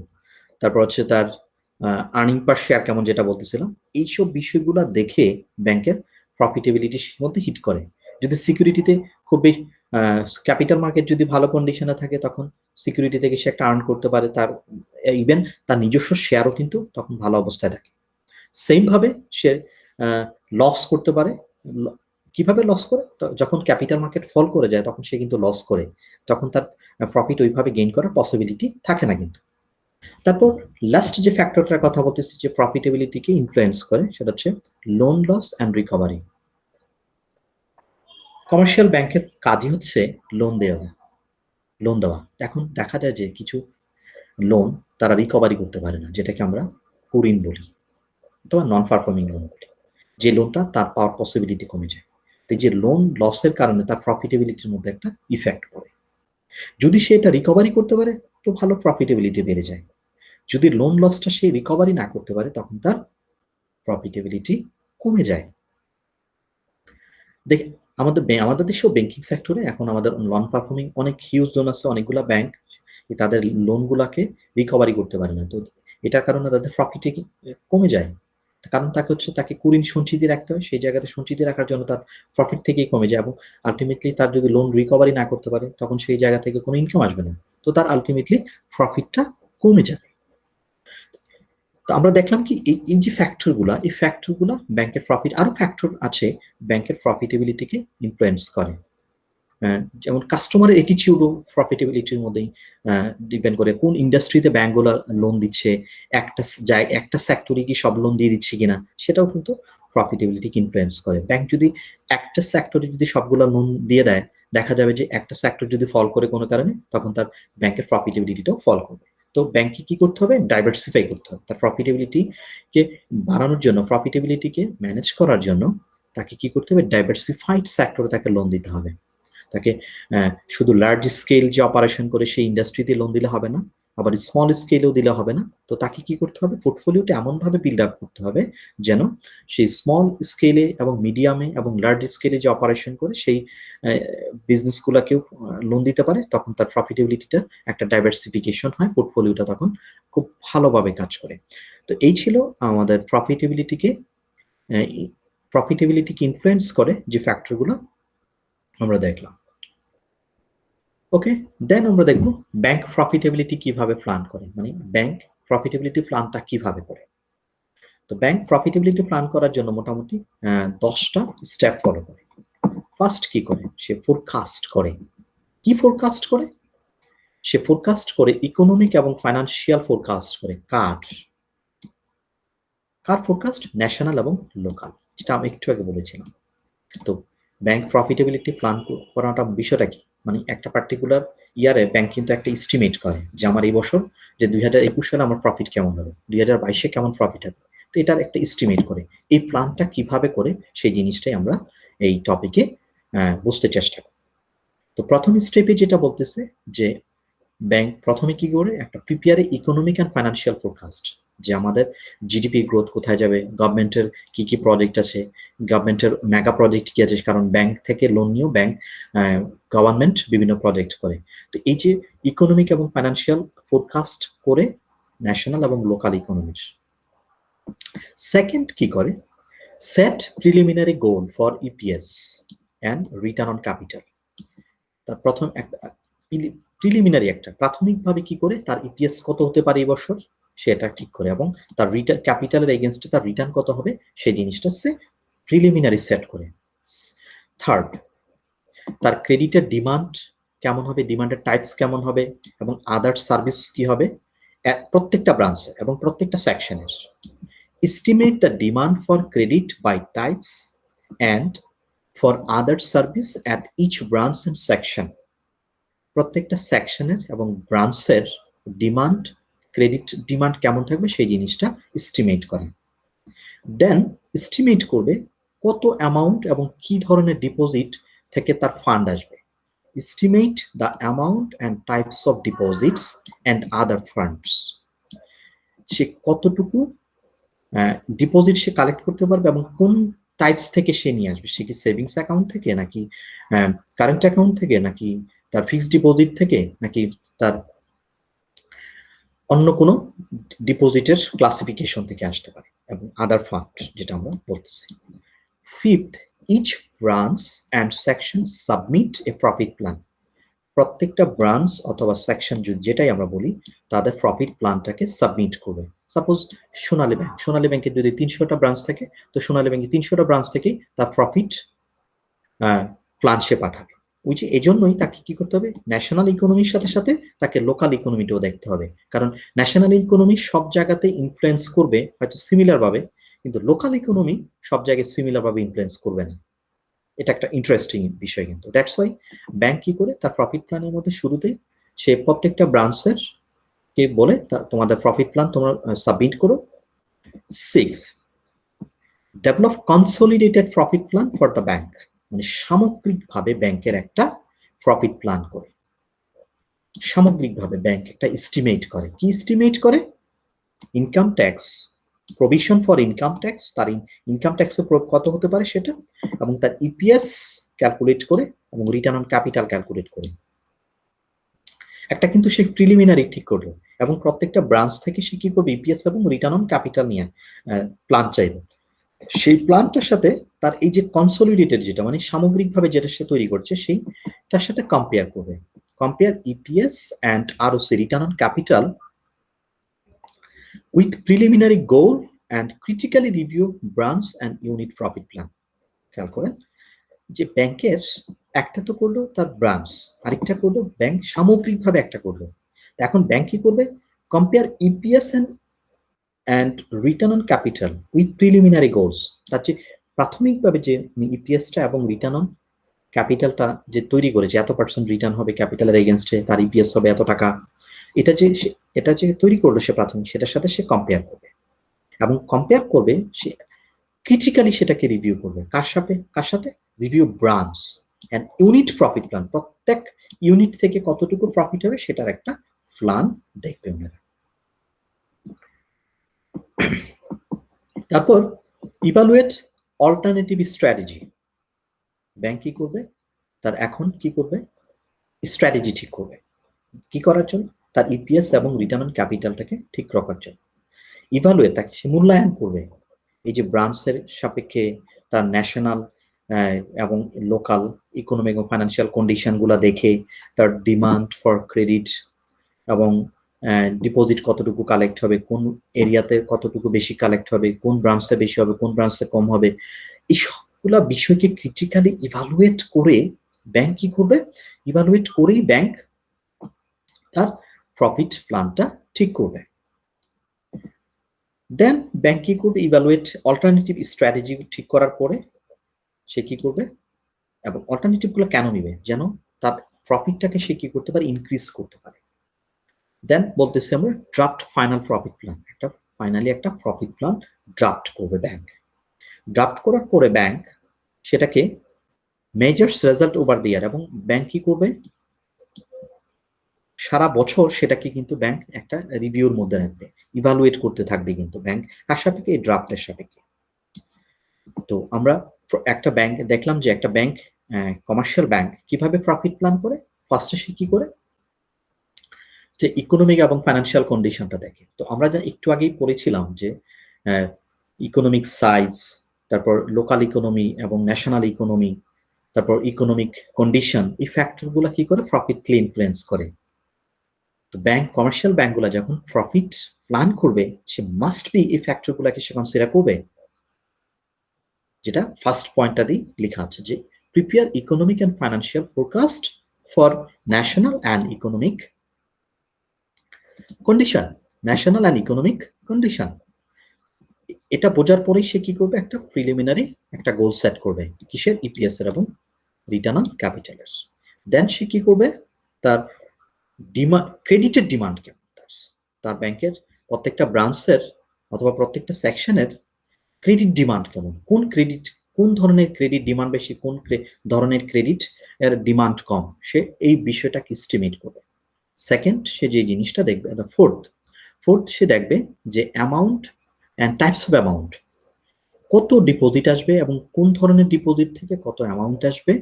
তারপর হচ্ছে তার আর্নিং পার শেয়ার কেমন, যেটা বলতেছিলাম। এইসব বিষয়গুলো দেখে ব্যাংকের প্রফিটেবিলিটির মধ্যে হিট করে। যদি সিকিউরিটিতে খুব বেশি ক্যাপিটাল মার্কেট যদি ভালো কন্ডিশনে থাকে, তখন সিকিউরিটি থেকে সে একটা আর্ন করতে পারে, তার ইভেন তার নিজস্ব শেয়ারও কিন্তু তখন ভালো অবস্থায় থাকে। সেম ভাবে সে লস করতে পারে। কিভাবে লস করে? যখন ক্যাপিটাল মার্কেট ফল করে যায় তখন সে কিন্তু লস করে, তখন তার প্রফিট ওইভাবে গেইন করার পসিবিলিটি থাকে না কিন্তু। তারপর লাস্ট যে ফ্যাক্টরটার কথা বলতেছি যে প্রফিটেবিলিটিকে ইনফ্লুয়েন্স করে, সেটা হচ্ছে loan loss and recovery. Commercial ব্যাংকের কাজই হচ্ছে লোন দেওয়া। এখন দেখা যায় যে কিছু লোন তারা রিকভারি করতে পারে না, যেটাকে আমরা কুরিন বলি অথবা নন পারফর্মিং লোন বলি, যে লোনটা তার পাওয়ার পসিবিলিটি কমে যায়। তো যে লোন লসের কারণে তার প্রফিটেবিলিটির মধ্যে একটা ইফেক্ট পড়ে। যদি সে এটা রিকভারি করতে পারে তো ভালো প্রফিটেবিলিটি বেড়ে যায়। যদি লোন লসটা সে রিকভারি না করতে পারে তখন তার প্রফিটেবিলিটি কমে যায়। দেখ, আমাদের দেশেও ব্যাংকিং সেক্টরে এখন আমাদের নন পারফর্মিং অনেক হিউজ লোন আছে, অনেকগুলা ব্যাংক তাদের লোনগুলাকে রিকভারি করতে পারে না। তো এটার কারণে তাদের প্রফিটে কমে যায়। কারণ তাকে কুরিন সঞ্চিতি রাখতে হয়, সেই জায়গাতে সঞ্চিতি রাখার জন্য তার প্রফিট থেকেই কমে যায় এবং আলটিমেটলি তার যদি লোন রিকভারি না করতে পারে তখন সেই জায়গা থেকে কোনো ইনকাম আসবে না, তো তার আলটিমেটলি প্রফিটটা কমে যাবে। তো আমরা দেখলাম কি এই যে এই ফ্যাক্টরগুলা ব্যাংকের প্রফিট, আরো ফ্যাক্টর আছে ব্যাংকের প্রফিটেবিলিটিকে ইনফ্লুয়েন্স করে। যেমন কাস্টমারের অ্যাটিটিউডও প্রফিটেবিলিটির মধ্যেই ডিপেন্ড করে, কোন ইন্ডাস্ট্রিতে ব্যাংকগুলো লোন দিচ্ছে, একটা সেক্টরে কি সব লোন দিয়ে দিচ্ছে কিনা, সেটাও কিন্তু প্রফিটেবিলিটিকে ইনফ্লুয়েন্স করে। ব্যাংক যদি একটা সেক্টরে যদি সবগুলো লোন দিয়ে দেয়, দেখা যাবে যে একটা সেক্টর যদি ফল করে কোনো কারণে তখন তার ব্যাংকের প্রফিটেবিলিটিটাও ফল করবে। তো ব্যাংকে কি করতে হবে? ডাইভার্সিফাই করতে হবে। তার প্রফিটেবিলিটিকে বাড়ানোর জন্য, প্রফিটেবিলিটিকে ম্যানেজ করার জন্য তাকে কি করতে হবে? ডাইভার্সিফাইড সেক্টরে তাকে লোন দিতে হবে। তাকে শুধু লার্জ স্কেল যে অপারেশন করে সেই ইন্ডাস্ট্রিতে লোন দিলে হবে না, আবার স্মল স্কেলেও দিলে হবে না। তো তাকে কি করতে হবে? পোর্টফোলিওটা এমনভাবে বিল্ড আপ করতে হবে যেন সেই স্মল স্কেলে এবং মিডিয়ামে এবং লার্জ স্কেলে যে অপারেশন করে সেই বিজনেসগুলোকেও লোন দিতে পারে। তখন তার প্রফিটেবিলিটিটা একটা ডাইভার্সিফিকেশন হয়, পোর্টফোলিওটা তখন খুব ভালোভাবে কাজ করে। তো এই ছিল আমাদের প্রফিটেবিলিটিকে ইনফ্লুয়েন্স করে যে ফ্যাক্টরগুলো আমরা দেখলাম। ওকে, দেন আমরা দেখব ব্যাংক প্রফিটেবিলিটি কিভাবে প্ল্যান করে, মানে ব্যাংক প্রফিটেবিলিটি প্ল্যানটা কিভাবে করে। তো ব্যাংক প্রফিটেবিলিটি প্ল্যান করার জন্য মোটামুটি 10টা স্টেপ ফলো করে। ফার্স্ট কি করে? সে ফোরকাস্ট করে। কি ফোরকাস্ট করে? সে ফোরকাস্ট করে ইকোনমিক এবং ফাইন্যান্সিয়াল ফোরকাস্ট করে। কার ফোরকাস্ট? ন্যাশনাল এবং লোকাল, যেটা আমি একটু আগে বলেছিলাম। তো ব্যাংক প্রফিটেবিলিটি প্ল্যান করাটা বিষয়টা কি? মানে একটা পার্টিকুলার ইয়ারে ব্যাংক কিন্তু একটা এস্টিমেট করে যে আমার এই বছর যে 2021 সালে আমার প্রফিট কেমন হবে, 2022 কেমন প্রফিট হবে। তো এটার একটা এস্টিমেট করে। এই প্ল্যানটা কিভাবে করে সেই জিনিসটাই আমরা এই টপিকে বুঝতে চেষ্টা করি। তো প্রথম স্টেপে যেটা বলতেছে যে ব্যাংক প্রথমে কি করে? একটা প্রিপেয়ারে ইকোনমিক অ্যান্ড ফাইন্যান্সিয়াল ফোরকাস্ট, যে আমাদের জিডিপি গ্রোথ কোথায় যাবে, গভর্নমেন্টের কি কি প্রজেক্ট আছে, গভর্নমেন্টের মেগা প্রজেক্ট কি আছে, কারণ ব্যাংক থেকে লোন নিয়েও গভর্নমেন্ট বিভিন্ন প্রজেক্ট করে। তো এই যে ইকোনমিক এবং ফাইন্যান্সিয়াল ফোরকাস্ট করে ন্যাশনাল এবং লোকাল ইকোনমির। সেকেন্ড কি করে? Set preliminary goal for EPS and return on capital. তার প্রথম একটা প্রিলিমিনারি একটা প্রাথমিকভাবে কি করে তার ইপিএস কত হতে পারে এই বছর সেটা ঠিক করে, এবং তার রিটার্ন ক্যাপিটালের এগেইনস্টে তার রিটার্ন কত হবে সেই জিনিসটা সে প্রিলিমিনারি সেট করে। থার্ড, তার ক্রেডিটের ডিমান্ড কেমন হবে, ডিমান্ডের টাইপস কেমন হবে, এবং আদার সার্ভিস কি হবে প্রত্যেকটা ব্রাঞ্চে এবং প্রত্যেকটা সেকশনের। Estimate the demand for credit by types and for other service at each branch and section. প্রত্যেকটা সেকশনের এবং ব্রাঞ্চের ডিমান্ড, ক্রেডিট ডিমান্ড কেমন থাকবে সেই জিনিসটা এস্টিমেট করে। দেন এস্টিমেট করবে কত অ্যামাউন্ট এবং কি ধরনের ডিপোজিট থেকে তার ফান্ড আসবে। Estimate the amount and types of deposits and other funds. সে কতটুকু ডিপোজিট সে কালেক্ট করতে পারবে এবং কোন টাইপস থেকে সে নিয়ে আসবে। সে কি সেভিংস অ্যাকাউন্ট থেকে, নাকি কারেন্ট অ্যাকাউন্ট থেকে, নাকি তার ফিক্সড ডিপোজিট থেকে, নাকি তার অন্য কোনো ডিপোজিটের ক্লাসিফিকেশন থেকে আসতে পারে, এবং আদার ফান্ড যেটা আমরা বলতেছি। Fifth, each branch and section submit a profit plan. প্রত্যেকটা ব্রাঞ্চ অথবা সেকশন যেটাই আমরা বলি তাদের প্রফিট প্ল্যানটাকে সাবমিট করবে। সাপোজ সোনালী ব্যাংকের যদি 300টা ব্রাঞ্চ থাকে, তো সোনালী ব্যাংকের 300টা ব্রাঞ্চ থেকে তার প্রফিট প্ল্যান সে পাঠাবে। ওই যে এজন্যই তাকে কি করতে হবে, ন্যাশনাল ইকোনমির সাথে সাথে তাকে লোকাল ইকোনমিটাও দেখতে হবে। কারণ ন্যাশনাল ইকোনমি সব জায়গাতে ইনফ্লুয়েন্স করবে হয়তো সিমিলার ভাবে, কিন্তু লোকাল ইকোনমি সব জায়গায় সিমিলার ভাবে ইনফ্লুয়েন্স করবে না। এটা একটা ইন্টারেস্টিং বিষয় কিন্তু। দ্যাটস ওয়াই ব্যাংক কি করে তার প্রফিট প্ল্যানের মধ্যে শুরুতে সে প্রত্যেকটা ব্রাঞ্চের কে বলে তোমাদের প্রফিট প্ল্যান তোমরা সাবমিট করো। 6, develop consolidated profit plan for the bank, মানে সামগ্রিকভাবে ব্যাংকের একটা প্রফিট প্ল্যান করে। সামগ্রিকভাবে ব্যাংক একটা এস্টিমেট করে। কি এস্টিমেট করে? Income tax, provision for income tax, তার ইনকাম ট্যাক্সের কত হতে পারে সেটা, এবং তার ইপিএস ক্যালকুলেট করে এবং রিটার্ন অন ক্যাপিটাল ক্যালকুলেট করে। একটা কিন্তু সে প্রিলিমিনারি ঠিক করলো, এবং প্রত্যেকটা ব্রাঞ্চ থেকে সে কি করবে, ইপিএস এবং রিটার্ন অন ক্যাপিটাল নিয়ে প্ল্যান চাইবে। সেই প্ল্যানটার সাথে তার এই যে কনসলিডেটেড যেটা মানে সামগ্রিকভাবে যেটা সে তৈরি করছে সেই তার সাথে কম্পেয়ার করবে। Compare EPS and ROC, return on capital, with preliminary goal and critically review branch and unit profit plan. খেয়াল করেন যে ব্যাংকের একটা তো করলো তার ব্রাঞ্চ, আরেকটা করলো ব্যাংক সামগ্রিকভাবে একটা করলো। এখন ব্যাংক কি করবে, compare EPS and return on capital with preliminary goals. তার যে প্রাথমিকভাবে যে ইপিএসটা এবং রিটার্ন অন ক্যাপিটালটা যে তৈরি করেছে, এত পার্সেন্ট রিটার্ন হবে ক্যাপিটালের এগেনস্টে, তার ইপিএস হবে এত টাকা, এটা যে তৈরি করলো সে প্রাথমিক, সেটার সাথে সে কম্পেয়ার করবে, এবং কম্পেয়ার করবে সে ক্রিটিক্যালি সেটাকে রিভিউ করবে। কার সাথে? Review branch and unit profit plan, প্রত্যেক ইউনিট থেকে কতটুকু প্রফিট হবে সেটার একটা প্ল্যান দেখবে ওনারা। তারপর ইভালুয়েট অল্টারনেটিভ স্ট্র্যাটেজি। ব্যাংক কি করবে, তার এখন কি করবে, স্ট্র্যাটেজি ঠিক করবে। কি করার জন্য? তার ইপিএস এবং রিটার্ন অন ক্যাপিটালটাকে ঠিক রাখার জন্য। ইভালুয়েট, তাকে সে মূল্যায়ন করবে এই যে ব্রাঞ্চের সাপেক্ষে তার ন্যাশনাল এবং লোকাল ইকোনমিক এবং ফাইন্যান্সিয়াল কন্ডিশনগুলো দেখে, তার ডিমান্ড ফর ক্রেডিট এবং ডিপোজিট কতটুকু কালেক্ট হবে, কোন এরিয়াতে কতটুকু বেশি কালেক্ট হবে, কোন ব্রাঞ্চে বেশি হবে, কোন ব্রাঞ্চে কম হবে, এই সবগুলা বিষয়কে ক্রিটিক্যালি ইভালুয়েট করে ব্যাংক কি করবে, ইভালুয়েট করেই ব্যাংক তার প্রফিট প্ল্যানটা ঠিক করবে। দেন ব্যাংক কি করবে, ইভালুয়েট অল্টারনেটিভ স্ট্র্যাটেজি ঠিক করার পরে সে কি করবে, এবং অল্টারনেটিভগুলো কেন নিবে, যেন তার প্রফিটটাকে সে কি করতে পারে, ইনক্রিজ করতে পারে। দেন বলতেছি আমরা draft final profit plan, finally একটা প্রফিট প্ল্যান ড্রাফট করবে ব্যাংক। ড্রাফট করার পরে ব্যাংক সেটাকে মেজার্স রেজাল্ট ওভার দি ইয়ার, এবং ব্যাংক কি করবে, সারা বছর সেটাকে কিন্তু ব্যাংক একটা রিভিউর মধ্যে রাখবে, ইভালুয়েট করতে থাকবে কিন্তু ব্যাংক কার সাপেক্ষে, এই ড্রাফটের সাপেক্ষে। তো আমরা একটা ব্যাংক দেখলাম যে একটা ব্যাংক, কমার্শিয়াল ব্যাংক কিভাবে প্রফিট প্ল্যান করে। ফার্স্টে সে কি করে, যে ইকোনমিক এবং ফাইন্যান্সিয়াল কন্ডিশনটা দেখে। তো আমরা যা একটু আগেই পড়েছিলাম যে ইকোনমিক সাইজ, তারপর লোকাল ইকোনমি এবং ন্যাশনাল ইকোনমি, তারপর ইকোনমিক কন্ডিশন, এই ফ্যাক্টরগুলো কি করে প্রফিটকে ইনফ্লুয়েন্স করে। তো ব্যাংক, কমার্শিয়াল ব্যাংকগুলো যখন প্রফিট প্ল্যান করবে সে মাস্ট বি এই ফ্যাক্টরগুলোকে সে কনসিডার করবে, যেটা ফার্স্ট পয়েন্টটা দিয়ে লেখা আছে যে prepare economic and financial forecast for national and economic condition, national and economic condition. এটা বোঝার পরেই সে কি করবে, একটা প্রিলিমিনারি একটা গোল সেট করবে, কিসের, ইপিএস এর এবং রিটার্ন অন ক্যাপিটালের। দেন সে কি করবে, তার ডিমান্ড, ক্রেডিটের ডিমান্ড কেমন, তার ব্যাংকের প্রত্যেকটা ব্রাঞ্চের অথবা প্রত্যেকটা সেকশনের ক্রেডিট ডিমান্ড কেমন, কোন ধরনের ক্রেডিট ডিমান্ড বেশি, কোন ধরনের ক্রেডিট এর ডিমান্ড কম, সে এই বিষয়টাকে এস্টিমেট করবে। সেকেন্ড, সে যে জিনিসটা দেখবে, ফোর্থ সে দেখবে যে amount and types of amount, কত ডিপোজিট আসবে এবং কোন ধরনের ডিপোজিট থেকে কত অ্যামাউন্ট আসবে,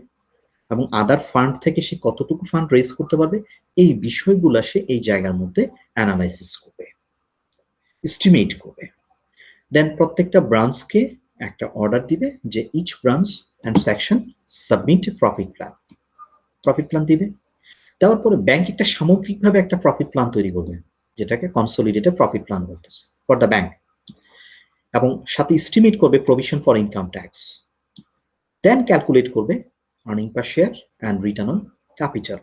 এবং আদার ফান্ড থেকে সে কতটুকু ফান্ড রেজ করতে পারবে, এই বিষয়গুলো সে এই জায়গার মধ্যে অ্যানালাইসিস করবে, এস্টিমেট করবে। দেন প্রত্যেকটা ব্রাঞ্চকে একটা অর্ডার দিবে যে each branch and section submit profit plan দিবে। দেওয়ার পরে ব্যাংক একটা সামগ্রিকভাবে একটা প্রফিট প্ল্যান তৈরি করবে, যেটাকে কনসোলিডেটেড প্রফিট প্ল্যান বলতেছে ফর দ্য ব্যাংক, এবং সাথে এস্টিমেট করবে provision for income tax, then calculate করবে earning per share and return on capital.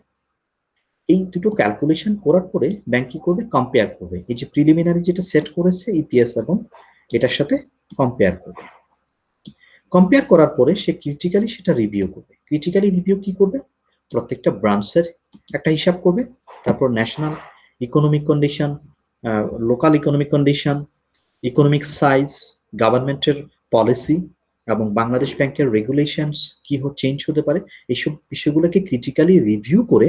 এই দুটো ক্যালকুলেশন করার পরে ব্যাংক কি করবে, কম্পেয়ার করবে এই যে প্রিলিমিনারি যেটা সেট করেছে ইপিএস এবং এটার সাথে কম্পেয়ার করবে। কম্পেয়ার করার পরে সে ক্রিটিক্যালি সেটা রিভিউ করবে। ক্রিটিক্যালি রিভিউ কি করবে, প্রত্যেকটা ব্রাঞ্চের একটা হিসাব করবে, তারপর national economic condition, local economic condition, economic size, গভর্নমেন্টের পলিসি এবং বাংলাদেশ ব্যাংকের রেগুলেশনস কি চেঞ্জ হতে পারে, এইসব বিষয়গুলোকে ক্রিটিক্যালি রিভিউ করে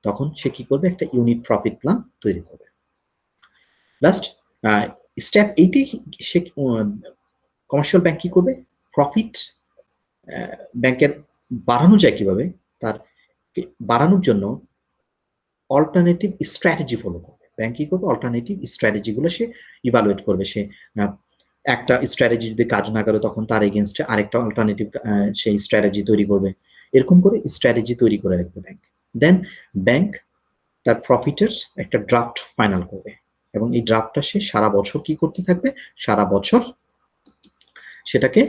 তখন সে কি করবে, একটা ইউনিট প্রফিট প্ল্যান তৈরি করবে। লাস্ট স্টেপ এইটাই, সে কমার্শিয়াল ব্যাংক কি করবে, প্রফিট ব্যাংকের বাড়ানো যায় কিভাবে, তার বাড়ানোর জন্য অল্টারনেটিভ স্ট্র্যাটেজি ফলো করবে। ব্যাংক কি করবে, অল্টারনেটিভ স্ট্র্যাটেজিগুলো সে ইভালুয়েট করবে। সে একটা স্ট্র্যাটেজি যদি কাজ না করে তখন তার এগেনস্টে আরেকটা অল্টারনেটিভ সেই স্ট্র্যাটেজি তৈরি করবে। এরকম করে স্ট্র্যাটেজি তৈরি করে রাখবে ব্যাংক। দেন ব্যাংক তার প্রফিটের একটা ড্রাফট ফাইনাল করবে এবং এই ড্রাফটটা সে সারা বছর কি করতে থাকবে, সারা বছর সেটাকে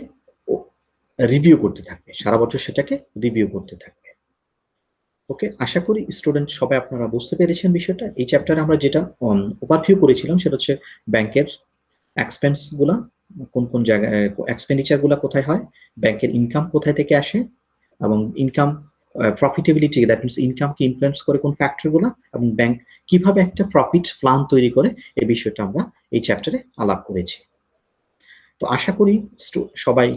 রিভিউ করতে থাকবে, সারা বছর সেটাকে রিভিউ করতে থাকবে। ওকে, আশা করি স্টুডেন্ট সবাই আপনারা বুঝতে পেরেছেন বিষয়টা। এই চ্যাপ্টারে আমরা যেটা ওভারভিউ করেছিলাম সেটা হচ্ছে ব্যাংকের এক্সপেন্স গুলা কোন কোন জায়গায়, এক্সপেন্ডিচার গুলা কোথায় হয়, ব্যাংকের ইনকাম কোথায় থেকে আসে, এবং ইনকাম প্রফিটেবিলিটি, দ্যাট মিনস ইনকামকে ইনফ্লুয়েন্স করে কোন ফ্যাক্টরগুলো, এবং ব্যাংক কিভাবে একটা প্রফিট প্ল্যান তৈরি করে, এই বিষয়টা আমরা এই চ্যাপ্টারে আলাপ করেছি। তো আশা করি সবাই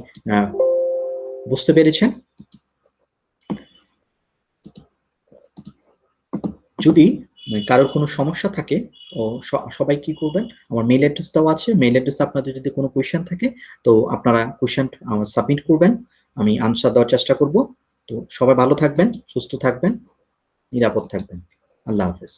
বুঝতে পেরেছেন। যদি কারোর কোনো সমস্যা থাকে তো সবাই কি করবেন, আমার মেইল অ্যাড্রেস দেওয়া আছে, মেইল অ্যাড্রেসে আপনাদের যদি কোনো কোয়েশ্চেন থাকে তো আপনারা কোয়েশ্চেন আমার সাবমিট করবেন, আমি আনসার দেওয়ার চেষ্টা করব। তো সবাই ভালো থাকবেন, সুস্থ থাকবেন, নিরাপদ থাকবেন। আল্লাহ হাফেজ।